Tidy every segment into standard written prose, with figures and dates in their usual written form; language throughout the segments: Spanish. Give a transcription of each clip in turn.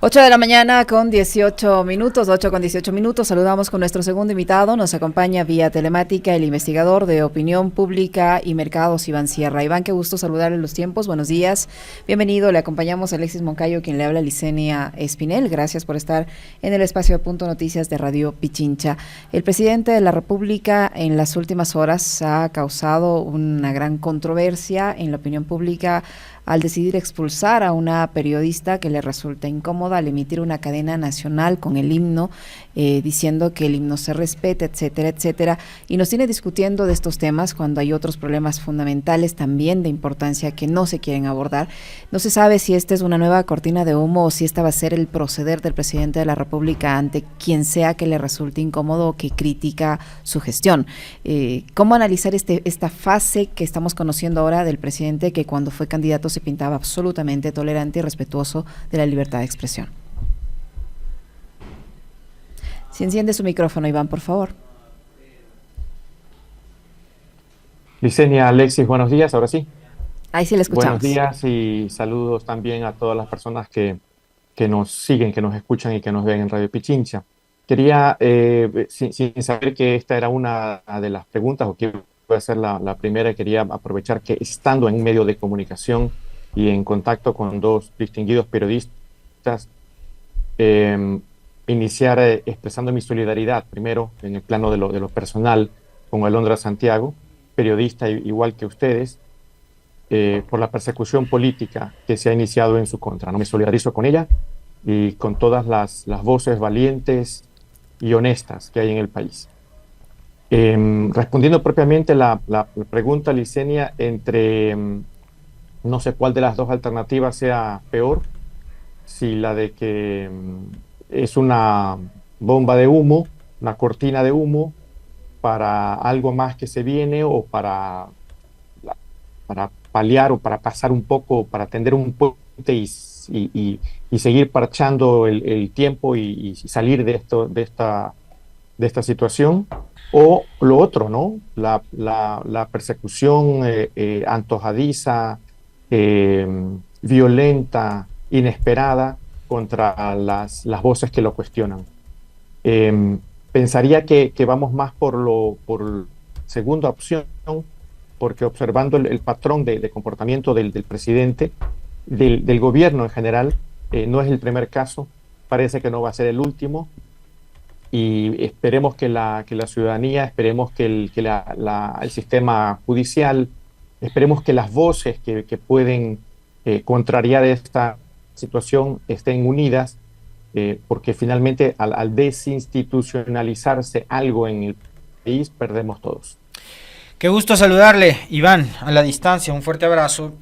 8 de la mañana con 18 minutos, 8 con 18 minutos. Saludamos con nuestro segundo invitado. Nos acompaña vía telemática el investigador de opinión pública y mercados, Iván Sierra. Iván, qué gusto saludarle en los tiempos. Buenos días. Bienvenido. Le acompañamos a Alexis Moncayo, quien le habla, Licenia Espinel. Gracias por estar en el espacio de Punto Noticias de Radio Pichincha. El presidente de la República en las últimas horas ha causado una gran controversia en la opinión pública al decidir expulsar a una periodista que le resulta incómoda al emitir una cadena nacional con el himno, diciendo que el himno se respete, etcétera, etcétera. Y nos tiene discutiendo de estos temas cuando hay otros problemas fundamentales también de importancia que no se quieren abordar. No se sabe si esta es una nueva cortina de humo o si esta va a ser el proceder del presidente de la República ante quien sea que le resulte incómodo o que critica su gestión. ¿Cómo analizar esta fase que estamos conociendo ahora del presidente que cuando fue candidato se pintaba absolutamente tolerante y respetuoso de la libertad de expresión? Si enciende su micrófono, Iván, por favor. Licenia, Alexis, buenos días, ahora sí. Ahí sí le escuchamos. Buenos días y saludos también a todas las personas que nos siguen, que nos escuchan y que nos ven en Radio Pichincha. Quería, sin saber que esta era una de las preguntas o que iba a ser la primera, quería aprovechar que estando en un medio de comunicación y en contacto con dos distinguidos periodistas, iniciar expresando mi solidaridad, primero en el plano de lo personal, con Alondra Santiago, periodista igual que ustedes, por la persecución política que se ha iniciado en su contra, ¿no? Me solidarizo con ella y con todas las voces valientes y honestas que hay en el país. Respondiendo propiamente la pregunta, Licenia, entre no sé cuál de las dos alternativas sea peor, si la de que es una bomba de humo, una cortina de humo para algo más que se viene o para paliar o para pasar un poco, para tender un puente y seguir parchando el tiempo y salir de esta situación. O lo otro, ¿no? La persecución antojadiza, violenta, inesperada contra las voces que lo cuestionan. Pensaría que vamos más por segunda opción, porque observando el patrón de comportamiento del presidente, del gobierno en general, no es el primer caso, parece que no va a ser el último, y esperemos que la ciudadanía, esperemos que el sistema judicial, esperemos que las voces que pueden contrariar esta situación estén unidas, porque finalmente al desinstitucionalizarse algo en el país, perdemos todos. Qué gusto saludarle, Iván, a la distancia, un fuerte abrazo.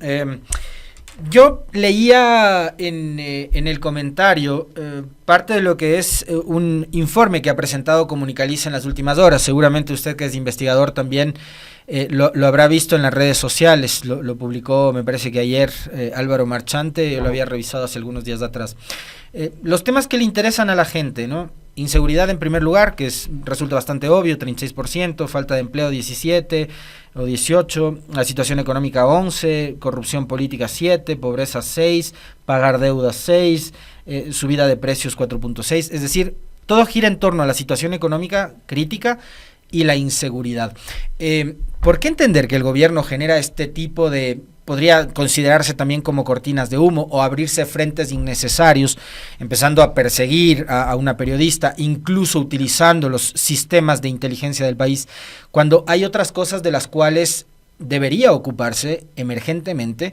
Yo leía en el comentario parte de lo que es un informe que ha presentado Comunicaliza en las últimas horas. Seguramente usted, que es investigador, también lo habrá visto en las redes sociales. Lo publicó, me parece que ayer, Álvaro Marchante. Yo lo había revisado hace algunos días atrás. Los temas que le interesan a la gente, ¿no? Inseguridad en primer lugar, que resulta bastante obvio, 36%, falta de empleo 17 o 18, la situación económica 11, corrupción política 7, pobreza 6, pagar deudas 6, subida de precios 4.6, es decir, todo gira en torno a la situación económica crítica y la inseguridad. ¿Por qué entender que el gobierno genera este tipo de, podría considerarse también como cortinas de humo o abrirse frentes innecesarios, empezando a perseguir a una periodista, incluso utilizando los sistemas de inteligencia del país, cuando hay otras cosas de las cuales debería ocuparse emergentemente?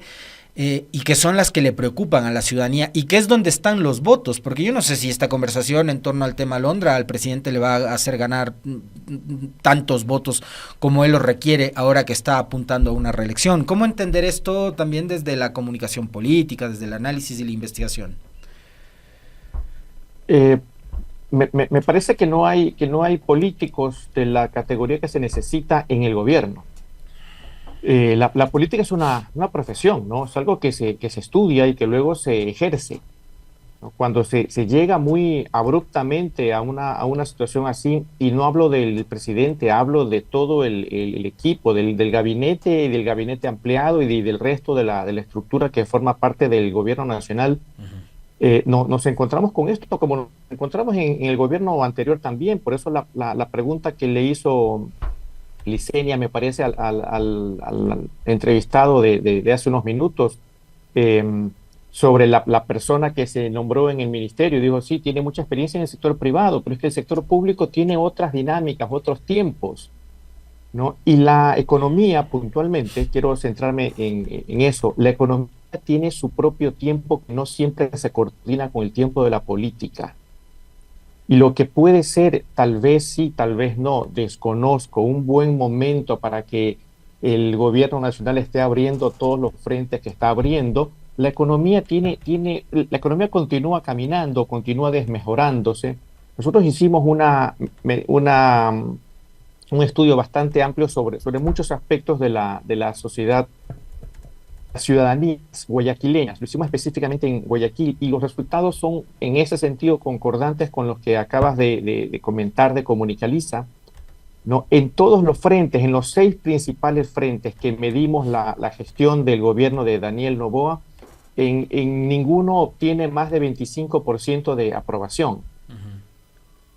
Y que son las que le preocupan a la ciudadanía y que es donde están los votos, porque yo no sé si esta conversación en torno al tema Alondra al presidente le va a hacer ganar tantos votos como él lo requiere ahora que está apuntando a una reelección. ¿Cómo entender esto también desde la comunicación política, desde el análisis y la investigación? Me parece que no hay políticos de la categoría que se necesita en el gobierno. La política es una profesión, ¿no? Es algo que se estudia y que luego se ejerce, ¿no? Cuando se llega muy abruptamente a una situación así, y no hablo del presidente, hablo de todo el equipo, del gabinete y del gabinete ampliado y del resto de la estructura que forma parte del gobierno nacional, Nos encontramos con esto como nos encontramos en el gobierno anterior también. Por eso la pregunta que le hizo Licenia, me parece, al entrevistado de hace unos minutos, eh, sobre la persona que se nombró en el ministerio. Dijo, sí, tiene mucha experiencia en el sector privado, pero es que el sector público tiene otras dinámicas, otros tiempos, ¿no? Y la economía, puntualmente, quiero centrarme en eso, la economía tiene su propio tiempo que no siempre se coordina con el tiempo de la política. Y lo que puede ser, tal vez sí, tal vez no, desconozco, un buen momento para que el gobierno nacional esté abriendo todos los frentes que está abriendo, la economía continúa caminando, continúa desmejorándose. Nosotros hicimos un estudio bastante amplio sobre muchos aspectos de la sociedad, las ciudadanías guayaquileñas. Lo hicimos específicamente en Guayaquil y los resultados son en ese sentido concordantes con los que acabas de comentar de Comunicaliza, ¿no? En todos los frentes, en los 6 principales frentes que medimos la gestión del gobierno de Daniel Noboa, en ninguno obtiene más de 25% de aprobación.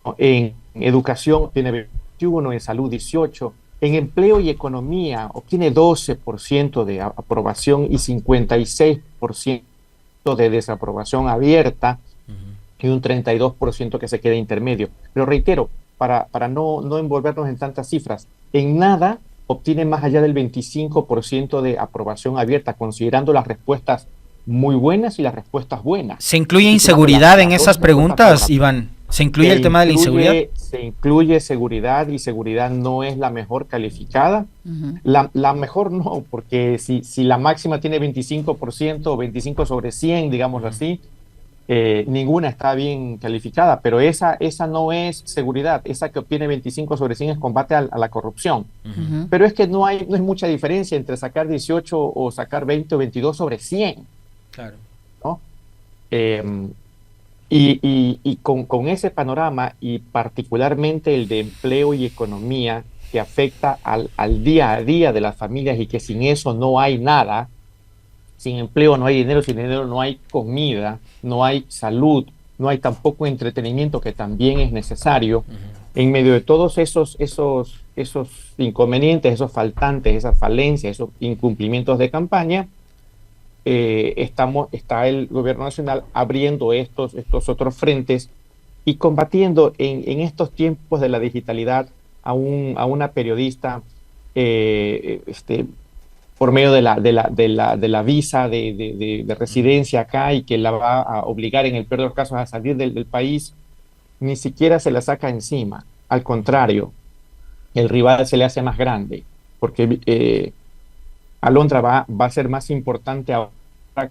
¿No? En educación tiene 21, en salud 18, en empleo y economía obtiene 12% de aprobación y 56% de desaprobación abierta y un 32% que se queda intermedio. Pero reitero, para no envolvernos en tantas cifras, en nada obtiene más allá del 25% de aprobación abierta, considerando las respuestas muy buenas y las respuestas buenas. ¿Se incluye inseguridad en esas preguntas, Iván? ¿Se incluye el tema de la inseguridad? Se incluye seguridad y seguridad no es la mejor calificada. La mejor no, porque si la máxima tiene 25% o 25 sobre 100, digámoslo así, ninguna está bien calificada, pero esa no es seguridad. Esa que obtiene 25 sobre 100 es combate a la corrupción. Pero es que no es mucha diferencia entre sacar 18 o sacar 20 o 22 sobre 100. Claro. ¿No? Y con ese panorama, y particularmente el de empleo y economía, que afecta al día a día de las familias y que sin eso no hay nada, sin empleo no hay dinero, sin dinero no hay comida, no hay salud, no hay tampoco entretenimiento, que también es necesario. En medio de todos esos inconvenientes, esos faltantes, esas falencias, esos incumplimientos de campaña, está el gobierno nacional abriendo estos otros frentes y combatiendo en estos tiempos de la digitalidad a una periodista por medio de la visa de residencia acá, y que la va a obligar en el peor de los casos a salir del país. Ni siquiera se la saca encima, al contrario, el rival se le hace más grande, porque Alondra va a ser más importante ahora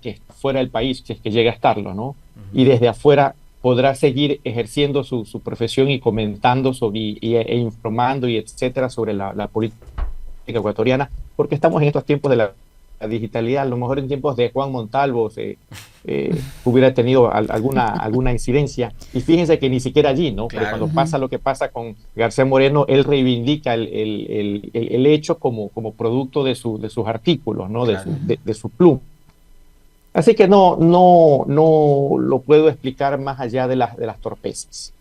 que está fuera del país, si es que llega a estarlo, ¿no? Y desde afuera podrá seguir ejerciendo su profesión y comentando e informando y etcétera sobre la política ecuatoriana, porque estamos en estos tiempos de la digitalidad. A lo mejor en tiempos de Juan Montalvo hubiera tenido alguna incidencia, y fíjense que ni siquiera allí, ¿no? Porque cuando pasa lo que pasa con García Moreno, él reivindica el hecho como producto de sus artículos, ¿no? De su pluma. Así que no lo puedo explicar más allá de las torpezas.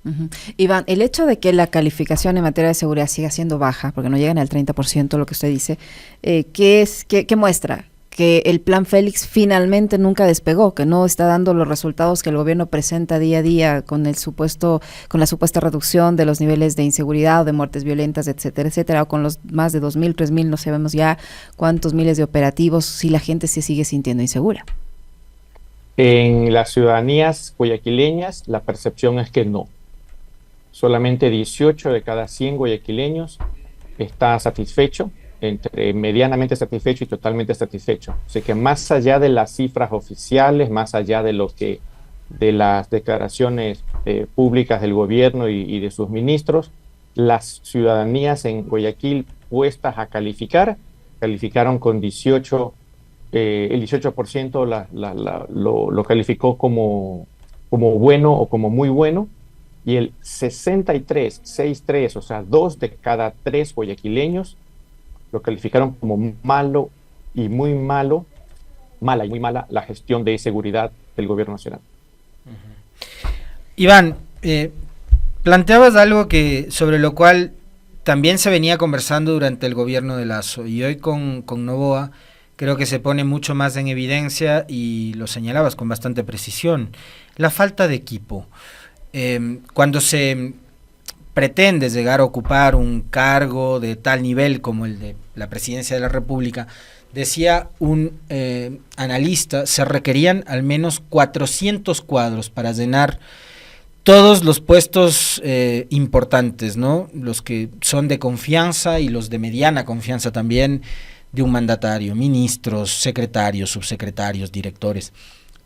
Iván, el hecho de que la calificación en materia de seguridad siga siendo baja, porque no llegan al 30%, lo que usted dice, ¿qué muestra? Que el plan Félix finalmente nunca despegó, que no está dando los resultados que el gobierno presenta día a día con la supuesta reducción de los niveles de inseguridad o de muertes violentas, etcétera, etcétera, o con los más de 2.000, 3.000, no sabemos ya cuántos miles de operativos, si la gente se sigue sintiendo insegura. En las ciudadanías guayaquileñas la percepción es que no. Solamente 18 de cada 100 guayaquileños está satisfecho, entre medianamente satisfecho y totalmente satisfecho. Así que más allá de las cifras oficiales, más allá de las declaraciones públicas del gobierno y de sus ministros, las ciudadanías en Guayaquil puestas a calificaron con 18. El 18% lo calificó como bueno o como muy bueno, y el 63, o sea, 2 de cada 3 guayaquileños lo calificaron como malo y muy malo, mala y muy mala la gestión de seguridad del gobierno nacional. Iván, planteabas algo sobre lo cual también se venía conversando durante el gobierno de Lasso, y hoy con Noboa creo que se pone mucho más en evidencia, y lo señalabas con bastante precisión: la falta de equipo. Cuando se pretende llegar a ocupar un cargo de tal nivel como el de la presidencia de la República, decía un analista, se requerían al menos 400 cuadros para llenar todos los puestos importantes, ¿no? Los que son de confianza y los de mediana confianza también de un mandatario: ministros, secretarios, subsecretarios, directores.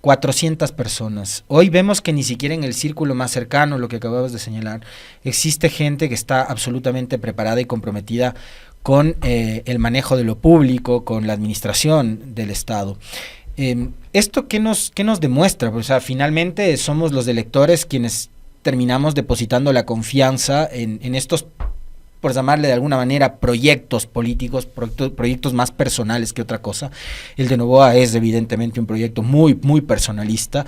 400 personas. Hoy vemos que ni siquiera en el círculo más cercano, lo que acababas de señalar, existe gente que está absolutamente preparada y comprometida con el manejo de lo público, con la administración del Estado. ¿Esto qué nos demuestra? O sea, finalmente somos los electores quienes terminamos depositando la confianza en estos, por llamarle de alguna manera, proyectos políticos, proyectos más personales que otra cosa. El de Noboa es evidentemente un proyecto muy, muy personalista.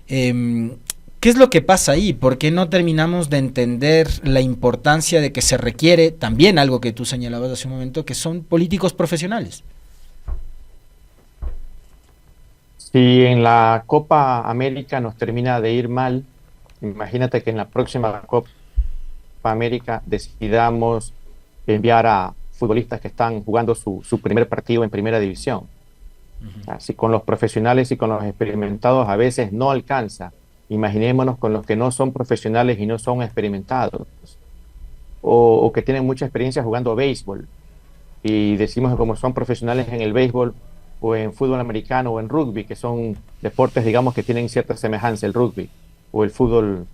¿Qué es lo que pasa ahí? ¿Por qué no terminamos de entender la importancia de que se requiere también algo que tú señalabas hace un momento, que son políticos profesionales? Si en la Copa América nos termina de ir mal, imagínate que en la próxima Copa América decidamos enviar a futbolistas que están jugando su primer partido en primera división. Así con los profesionales y con los experimentados a veces no alcanza. Imaginémonos con los que no son profesionales y no son experimentados, o que tienen mucha experiencia jugando béisbol, y decimos que como son profesionales en el béisbol o en fútbol americano o en rugby, que son deportes, digamos, que tienen cierta semejanza, el rugby o el fútbol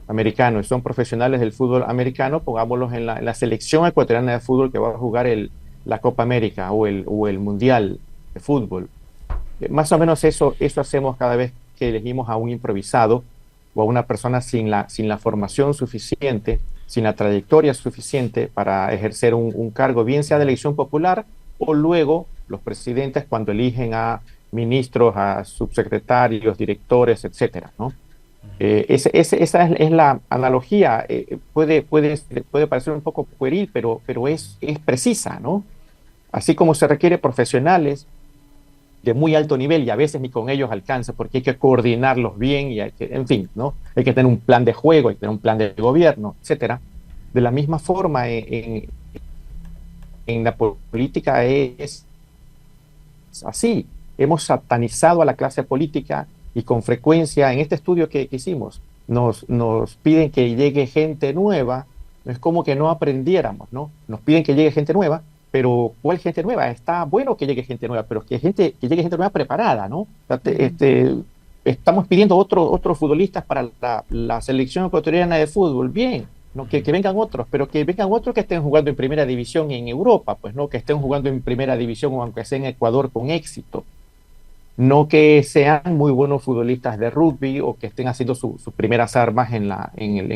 americano, y son profesionales del fútbol americano, pongámoslos en la selección ecuatoriana de fútbol que va a jugar la Copa América o el Mundial de Fútbol. Más o menos eso hacemos cada vez que elegimos a un improvisado o a una persona sin la formación suficiente, sin la trayectoria suficiente para ejercer un cargo, bien sea de elección popular, o luego los presidentes cuando eligen a ministros, a subsecretarios, directores, etcétera, ¿no? Esa es la analogía. Puede parecer un poco pueril, pero es precisa, ¿no? Así como se requiere profesionales de muy alto nivel, y a veces ni con ellos alcanza, porque hay que coordinarlos bien, y en fin, ¿no? Hay que tener un plan de juego, hay que tener un plan de gobierno, etcétera. De la misma forma, en la política es así. Hemos satanizado a la clase política, y con frecuencia en este estudio que hicimos nos piden que llegue gente nueva. No es como que no aprendiéramos, ¿no? Nos piden que llegue gente nueva, pero ¿cuál gente nueva? Está bueno que llegue gente nueva, pero que llegue gente nueva preparada, ¿no? Estamos pidiendo otros futbolistas para la selección ecuatoriana de fútbol, bien, ¿no? Que vengan otros, pero que vengan otros que estén jugando en primera división en Europa, pues, ¿no? Que estén jugando en primera división, o aunque sea en Ecuador, con éxito. No que sean muy buenos futbolistas de rugby o que estén haciendo sus primeras armas en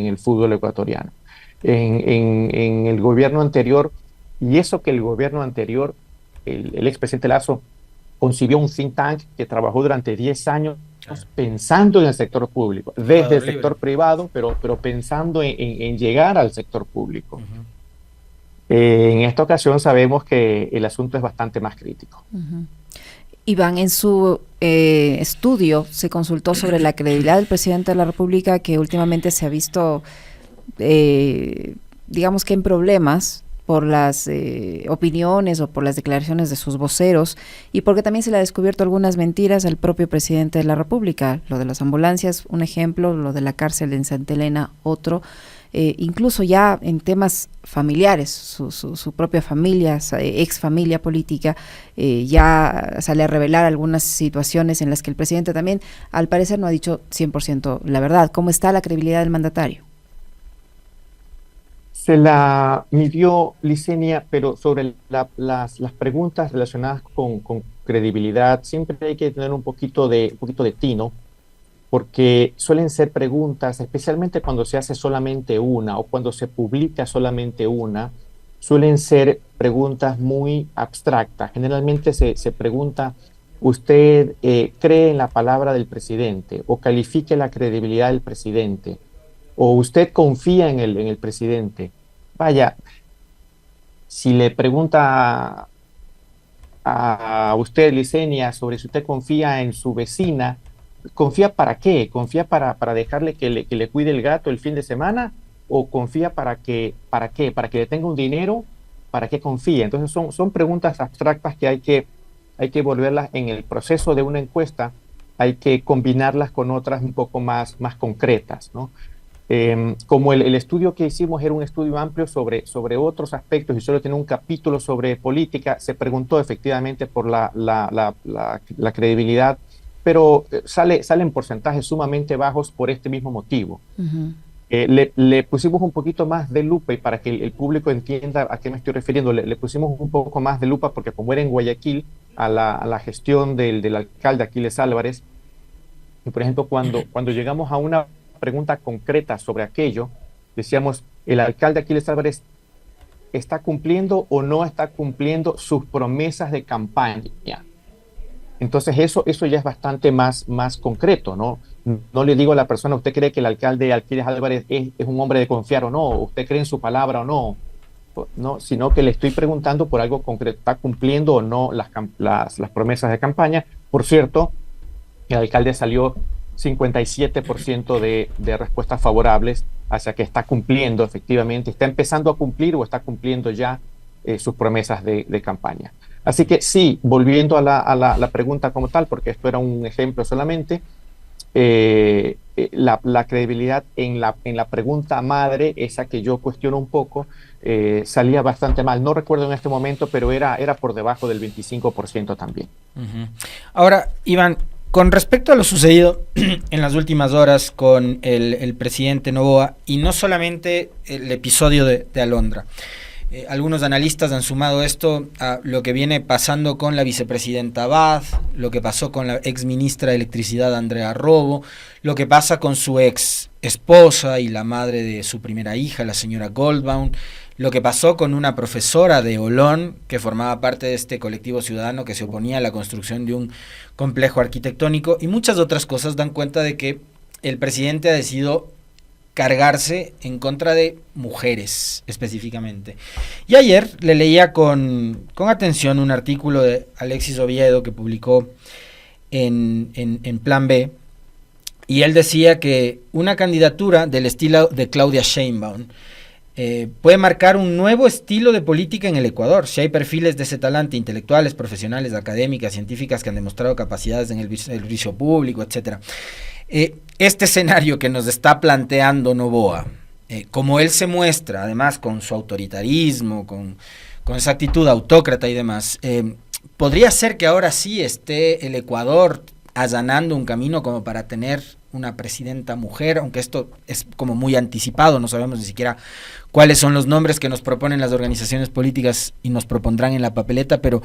el fútbol ecuatoriano. En el gobierno anterior, y eso que el gobierno anterior, el expresidente Lasso concibió un think tank que trabajó durante 10 años pensando en el sector público, desde el sector privado, pero pensando en llegar al sector público. En esta ocasión sabemos que el asunto es bastante más crítico. Iván, en su estudio se consultó sobre la credibilidad del presidente de la República, que últimamente se ha visto, digamos que en problemas por las opiniones o por las declaraciones de sus voceros, y porque también se le ha descubierto algunas mentiras al propio presidente de la República. Lo de las ambulancias, un ejemplo; lo de la cárcel en Santa Elena, otro. Incluso ya en temas familiares, su propia familia, ex familia política, ya sale a revelar algunas situaciones en las que el presidente también, al parecer, no ha dicho 100% la verdad. ¿Cómo está la credibilidad del mandatario? Se la midió Licenia, pero sobre las preguntas relacionadas con credibilidad, siempre hay que tener un poquito de tino, porque suelen ser preguntas, especialmente cuando se hace solamente una o cuando se publica solamente una, suelen ser preguntas muy abstractas. Generalmente se pregunta usted cree en la palabra del presidente o califique la credibilidad del presidente o usted confía en el presidente. Vaya, si le pregunta a usted, Licenia, sobre si usted confía en su vecina, ¿confía para qué? ¿Confía para dejarle que le cuide el gato el fin de semana? ¿O confía para qué? ¿Para que le tenga un dinero? ¿Para qué confía? Entonces son preguntas abstractas que hay que volverlas en el proceso de una encuesta, hay que combinarlas con otras un poco más concretas, ¿no? Como el estudio que hicimos era un estudio amplio sobre otros aspectos y solo tiene un capítulo sobre política, se preguntó efectivamente por la credibilidad, pero salen porcentajes sumamente bajos por este mismo motivo. Ujú. Le pusimos un poquito más de lupa y para que el público entienda a qué me estoy refiriendo, le pusimos un poco más de lupa porque como era en Guayaquil, a la gestión del alcalde Aquiles Álvarez, y por ejemplo, cuando llegamos a una pregunta concreta sobre aquello, decíamos, ¿el alcalde Aquiles Álvarez está cumpliendo o no está cumpliendo sus promesas de campaña? Entonces eso ya es bastante más concreto, ¿no? No le digo a la persona, ¿usted cree que el alcalde Aquiles Álvarez es un hombre de confiar o no? ¿Usted cree en su palabra o no? No, sino que le estoy preguntando por algo concreto, ¿está cumpliendo o no las promesas de campaña? Por cierto, el alcalde salió 57% de respuestas favorables hacia que está cumpliendo efectivamente, está empezando a cumplir o está cumpliendo ya sus promesas de campaña. Así que sí, volviendo a la pregunta como tal, porque esto era un ejemplo solamente, la credibilidad en la pregunta madre, esa que yo cuestiono un poco, salía bastante mal. No recuerdo en este momento, pero era por debajo del 25% también. Uh-huh. Ahora, Iván, con respecto a lo sucedido en las últimas horas con el presidente Noboa, y no solamente el episodio de Alondra, algunos analistas han sumado esto a lo que viene pasando con la vicepresidenta Abad, lo que pasó con la ex ministra de Electricidad Andrea Robo, lo que pasa con su ex esposa y la madre de su primera hija, la señora Goldbaum, lo que pasó con una profesora de Olón que formaba parte de este colectivo ciudadano que se oponía a la construcción de un complejo arquitectónico, y muchas otras cosas dan cuenta de que el presidente ha decidido cargarse en contra de mujeres específicamente. Y ayer le leía con atención un artículo de Alexis Oviedo que publicó en Plan B, y él decía que una candidatura del estilo de Claudia Sheinbaum puede marcar un nuevo estilo de política en el Ecuador. Si hay perfiles de ese talante, intelectuales, profesionales, académicas, científicas, que han demostrado capacidades en el servicio público, etcétera. Este escenario que nos está planteando Noboa, como él se muestra, además con su autoritarismo, con esa actitud autócrata y demás, podría ser que ahora sí esté el Ecuador allanando un camino como para tener una presidenta mujer, aunque esto es como muy anticipado, no sabemos ni siquiera cuáles son los nombres que nos proponen las organizaciones políticas y nos propondrán en la papeleta, pero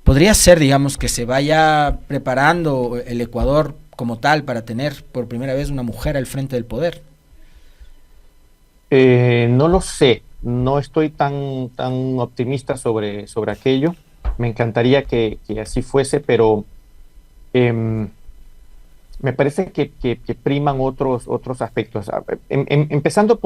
podría ser, digamos, que se vaya preparando el Ecuador como tal para tener por primera vez una mujer al frente del poder. No lo sé, no estoy tan optimista sobre aquello. Me encantaría que así fuese, pero me parece que priman otros aspectos. Empezando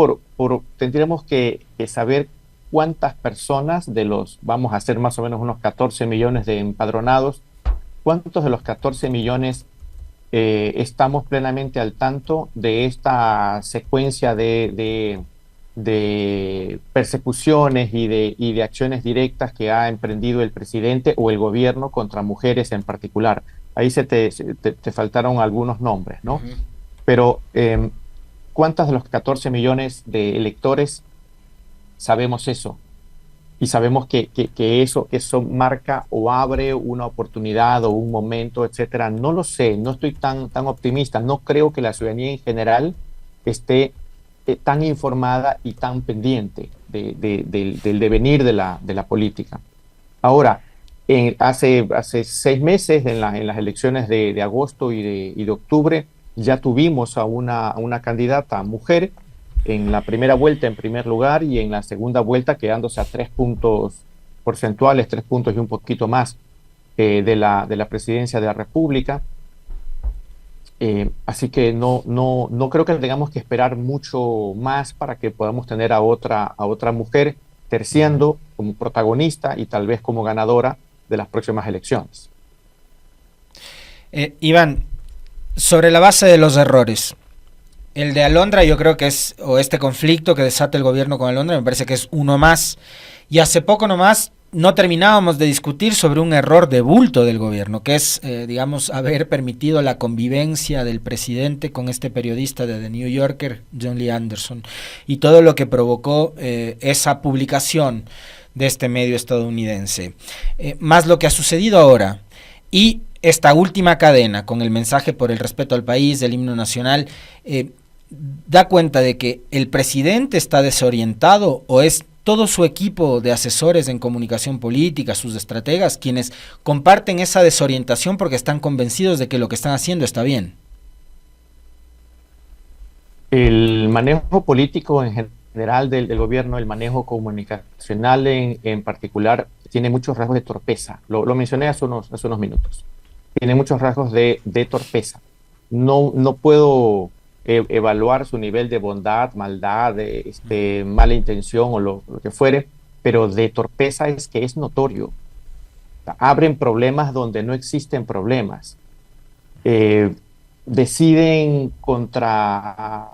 tendríamos que saber cuántas personas de los, vamos a hacer más o menos unos 14 millones de empadronados, cuántos de los 14 millones estamos plenamente al tanto de esta secuencia de persecuciones y de acciones directas que ha emprendido el presidente o el gobierno contra mujeres en particular. Ahí te faltaron algunos nombres, ¿no? Uh-huh. Pero ¿cuántas de los 14 millones de electores sabemos eso? Y sabemos que eso marca o abre una oportunidad o un momento, etcétera. No lo sé, no estoy tan optimista. No creo que la ciudadanía en general esté tan informada y tan pendiente del devenir de la política. Ahora, hace 6 meses, en las elecciones de agosto y de octubre, ya tuvimos a una candidata mujer en la primera vuelta en primer lugar y en la segunda vuelta quedándose a 3 puntos porcentuales, 3 puntos y un poquito más. de la presidencia de la República. Así que no creo que tengamos que esperar mucho más para que podamos tener a otra mujer terciando como protagonista y tal vez como ganadora de las próximas elecciones. Iván, sobre la base de los errores, el de Alondra yo creo que es, o este conflicto que desata el gobierno con Alondra, me parece que es uno más, y hace poco nomás no terminábamos de discutir sobre un error de bulto del gobierno, que es, digamos, haber permitido la convivencia del presidente con este periodista de The New Yorker, John Lee Anderson, y todo lo que provocó esa publicación de este medio estadounidense. Más lo que ha sucedido ahora, y esta última cadena con el mensaje por el respeto al país, del himno nacional, da cuenta de que el presidente está desorientado o es todo su equipo de asesores en comunicación política, sus estrategas, quienes comparten esa desorientación porque están convencidos de que lo que están haciendo está bien. El manejo político en general del gobierno, el manejo comunicacional en particular, tiene muchos rasgos de torpeza. Lo mencioné hace unos minutos. Tiene muchos rasgos de torpeza. No puedo evaluar su nivel de bondad, maldad, mala intención o lo que fuere, pero de torpeza es que es notorio. Abren problemas donde no existen problemas. Deciden contra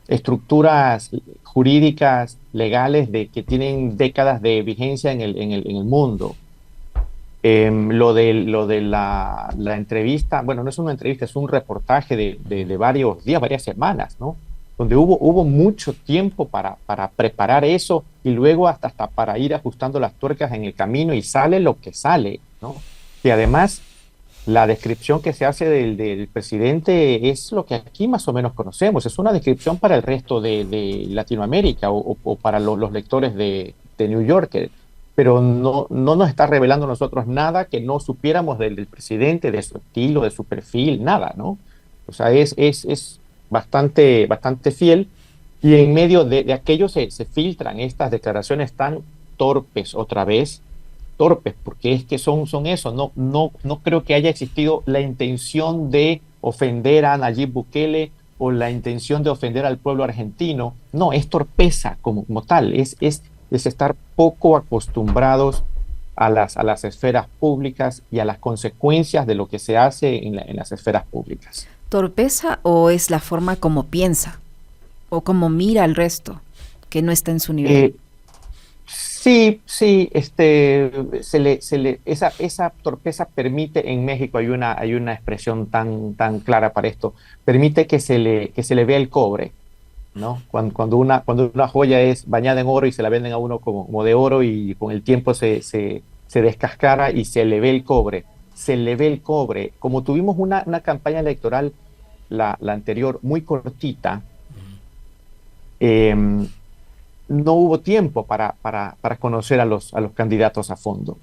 estructuras jurídicas, legales, que tienen décadas de vigencia en el mundo. Lo de la entrevista, bueno, no es una entrevista, es un reportaje de varios días, varias semanas, ¿no? Donde hubo mucho tiempo para preparar eso y luego hasta para ir ajustando las tuercas en el camino y sale lo que sale, ¿no? Y además, la descripción que se hace del presidente es lo que aquí más o menos conocemos, es una descripción para el resto de Latinoamérica o para los lectores de New Yorker. Pero no nos está revelando a nosotros nada que no supiéramos del presidente, de su estilo, de su perfil, nada, ¿no? O sea, es bastante fiel, y en medio de aquello se filtran estas declaraciones tan torpes, otra vez, torpes, porque es que son eso, no creo que haya existido la intención de ofender a Nayib Bukele o la intención de ofender al pueblo argentino, no, es torpeza como tal, es estar poco acostumbrados a las esferas públicas y a las consecuencias de lo que se hace en las esferas públicas. ¿Torpeza o es la forma como piensa o como mira al resto, que no está en su nivel? Sí, esa torpeza permite, en México hay una expresión tan clara para esto, permite que se le vea el cobre, ¿no? Cuando una joya es bañada en oro y se la venden a uno como de oro y con el tiempo se descascara y se le ve el cobre. Como tuvimos una campaña electoral, la anterior, muy cortita, no hubo tiempo para conocer a los candidatos a fondo,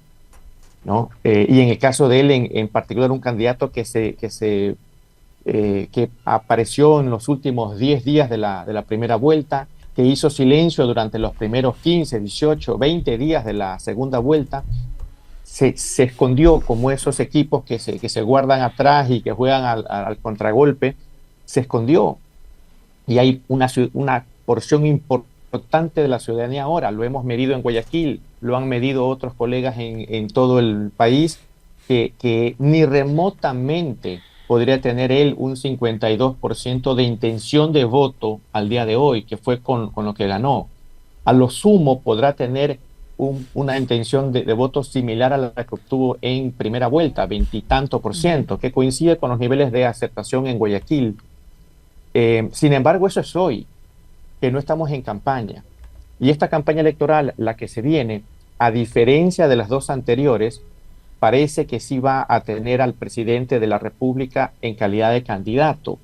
¿no? Y en el caso de él, en particular, un candidato que apareció en los últimos 10 días de la primera vuelta, que hizo silencio durante los primeros 15, 18, 20 días de la segunda vuelta, se escondió como esos equipos que se guardan atrás y que juegan al contragolpe, se escondió. Y hay una porción importante de la ciudadanía ahora, lo hemos medido en Guayaquil, lo han medido otros colegas en todo el país, que ni remotamente podría tener él un 52% de intención de voto al día de hoy, que fue con lo que ganó. A lo sumo podrá tener una intención de voto similar a la que obtuvo en primera vuelta, 20 y tanto %, que coincide con los niveles de aceptación en Guayaquil. Sin embargo, eso es hoy, que no estamos en campaña. Y esta campaña electoral, la que se viene, a diferencia de las dos anteriores, parece que sí va a tener al presidente de la República en calidad de candidato.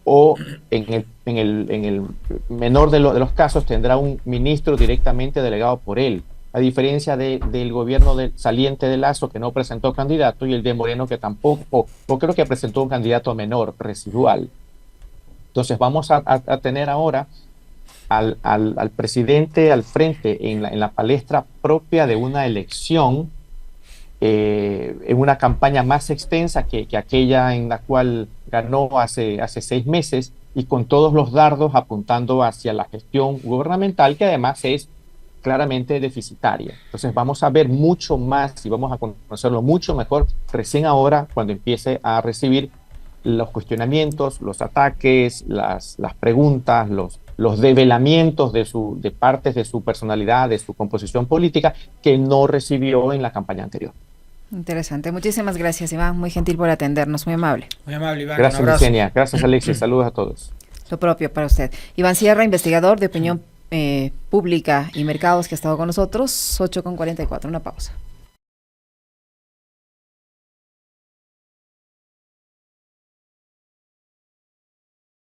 O en el menor de los casos tendrá un ministro directamente delegado por él, a diferencia del gobierno saliente de Lasso, que no presentó candidato, y el de Moreno, que tampoco, o creo que presentó un candidato menor, residual. Entonces vamos a tener ahora al presidente al frente en la palestra propia de una elección en una campaña más extensa que aquella en la cual ganó hace 6 meses, y con todos los dardos apuntando hacia la gestión gubernamental, que además es claramente deficitaria. Entonces vamos a ver mucho más y vamos a conocerlo mucho mejor recién ahora, cuando empiece a recibir los cuestionamientos, los ataques, las preguntas, los develamientos de partes de su personalidad, de su composición política, que no recibió en la campaña anterior. Interesante. Muchísimas gracias, Iván. Muy gentil por atendernos. Muy amable. Muy amable, Iván. Gracias, un abrazo. Licenia. Gracias, Alexis. Saludos a todos. Lo propio para usted. Iván Sierra, investigador de opinión pública y mercados, que ha estado con nosotros. 8:44. Una pausa.